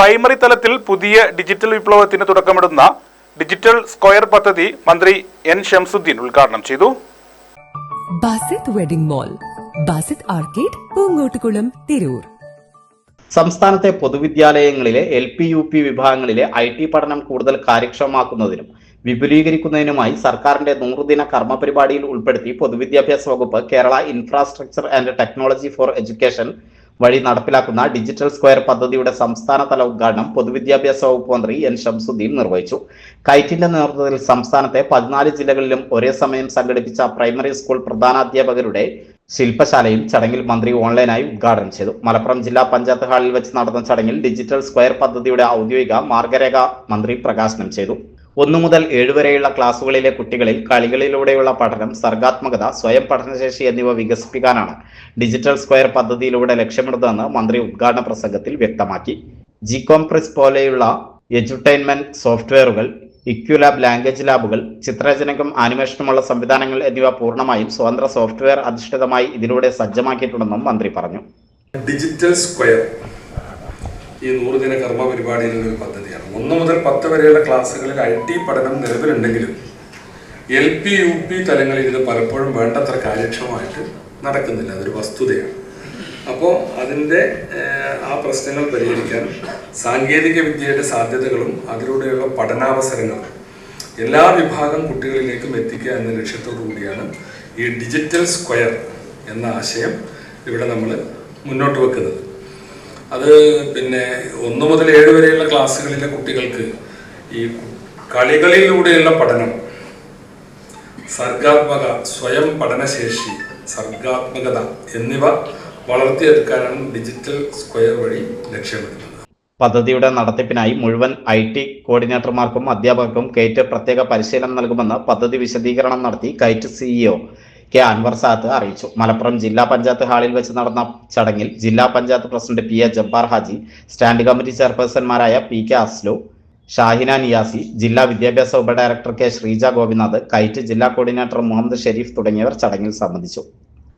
Primary തലത്തിൽ പുതിയ digital വിപ്ലവത്തിന് തുടക്കമിടുന്ന ഡിജിറ്റൽ സ്ക്വയർ പദ്ധതി മന്ത്രി എൻ ഷംസുദ്ദീൻ ഉദ്ഘാടനം ചെയ്തു. Basith wedding mall, Basith arcade, Poongottukulam, Tirur. സംസ്ഥാനത്തെ പൊതുവിദ്യാലയങ്ങളിലെ LP UP വിഭാഗങ്ങളിലെ IT പഠനം കൂടുതൽ കാര്യക്ഷമമാക്കുന്നതിനും വിപുലീകരിക്കുന്നതിനുമായി സർക്കാരിന്റെ 100 ദിന കർമ്മ പരിപാടിയിൽ ഉൾപ്പെടുത്തി പൊതുവിദ്യാഭ്യാസ വകുപ്പ് Kerala infrastructure and technology for education വഴി നടപ്പിലാക്കുന്ന ഡിജിറ്റൽ സ്ക്വയർ പദ്ധതിയുടെ സംസ്ഥാനതല ഉദ്ഘാടനം പൊതുവിദ്യാഭ്യാസ വകുപ്പ് മന്ത്രി എൻ ഷംസുദ്ദീൻ നിർവഹിച്ചു. കൈറ്റിന്റെ നേതൃത്വത്തിൽ സംസ്ഥാനത്തെ 14 ജില്ലകളിലും ഒരേ സമയം സംഘടിപ്പിച്ച പ്രൈമറി സ്കൂൾ പ്രധാനാധ്യാപകരുടെ ശില്പശാലയും ചടങ്ങിൽ മന്ത്രി ഓൺലൈനായി ഉദ്ഘാടനം ചെയ്തു. മലപ്പുറം ജില്ലാ പഞ്ചായത്ത് ഹാളിൽ വെച്ച് നടന്ന ചടങ്ങിൽ ഡിജിറ്റൽ സ്ക്വയർ പദ്ധതിയുടെ ഔദ്യോഗിക മാർഗരേഖ മന്ത്രി പ്രകാശനം ചെയ്തു. 1 മുതൽ 7 വരെയുള്ള ക്ലാസുകളിലെ കുട്ടികളിൽ കളികളിലൂടെയുള്ള പഠനം, സർഗാത്മകത, സ്വയം പഠനശേഷി എന്നിവ വികസിപ്പിക്കാനാണ് ഡിജിറ്റൽ സ്ക്വയർ പദ്ധതിയിലൂടെ ലക്ഷ്യമിടുന്നതെന്ന് മന്ത്രി ഉദ്ഘാടന പ്രസംഗത്തിൽ വ്യക്തമാക്കി. ജികോംപ്രസ് പോലെയുള്ള എഡ്യൂട്ടൈൻമെന്റ് സോഫ്റ്റ്വെയറുകൾ, ഇക്യുലാബ് ലാംഗ്വേജ് ലാബുകൾ, ചിത്രരചനയ്ക്കും ആനിമേഷനുമുള്ള സംവിധാനങ്ങൾ എന്നിവ പൂർണ്ണമായും സ്വതന്ത്ര സോഫ്റ്റ്വെയർ അധിഷ്ഠിതമായി ഇതിലൂടെ സജ്ജമാക്കിയിട്ടുണ്ടെന്നും മന്ത്രി പറഞ്ഞു. ഡിജിറ്റൽ സ്ക്വയർ ഈ 100 ദിന കർമ്മ പരിപാടിയിലുള്ള ഒരു പദ്ധതിയാണ്. 1 മുതൽ 10 വരെയുള്ള ക്ലാസ്സുകളിൽ IT പഠനം നിലവിലുണ്ടെങ്കിലും LP UP തലങ്ങളിൽ ഇത് പലപ്പോഴും വേണ്ടത്ര കാര്യക്ഷമമായിട്ട് നടക്കുന്നില്ല. അതൊരു വസ്തുതയാണ്. അപ്പോൾ അതിൻ്റെ ആ പ്രശ്നങ്ങൾ പരിഹരിക്കാൻ സാങ്കേതിക വിദ്യയുടെ സാധ്യതകളും അതിലൂടെയുള്ള പഠനാവസരങ്ങളും എല്ലാ വിഭാഗം കുട്ടികളിലേക്കും എത്തിക്കുക എന്ന ലക്ഷ്യത്തോടു കൂടിയാണ് ഈ ഡിജിറ്റൽ സ്ക്വയർ എന്ന ആശയം ഇവിടെ നമ്മൾ മുന്നോട്ട് വെക്കുന്നത്. അത് 1 മുതൽ 7 വരെയുള്ള ക്ലാസ്സുകളിലെ കുട്ടികൾക്ക് ഈ കളികളിലൂടെയുള്ള പഠനം, സർഗാത്മക സ്വയം പഠനശേഷി, സർഗാത്മകത എന്നിവ വളർത്തിയെടുക്കാനാണ് ഡിജിറ്റൽ സ്ക്വയർ വഴി ലക്ഷ്യമിടുന്നത്. പദ്ധതിയുടെ നടത്തിപ്പിനായി മുഴുവൻ IT കോർഡിനേറ്റർമാർക്കും അധ്യാപകർക്കും കൈറ്റ് പ്രത്യേക പരിശീലനം നൽകുമെന്ന് പദ്ധതി വിശദീകരണം നടത്തി KITE CEO K. Anvar Sadath അറിയിച്ചു. മലപ്പുറം ജില്ലാ പഞ്ചായത്ത് ഹാളിൽ വെച്ച് നടന്ന ചടങ്ങിൽ ജില്ലാ panchayat president PA Jabbar Haji, standing committee ചെയർപേഴ്സൺമാരായ PK അസ്ലു, ഷാഹിന നിയാസി, ജില്ലാ വിദ്യാഭ്യാസ ഉപഡയറക്ടർ K. ശ്രീജ ഗോപിനാഥ്, കൈറ്റ് ജില്ലാ കോർഡിനേറ്റർ മുഹമ്മദ് ഷെരീഫ് തുടങ്ങിയവർ ചടങ്ങിൽ സംബന്ധിച്ചു.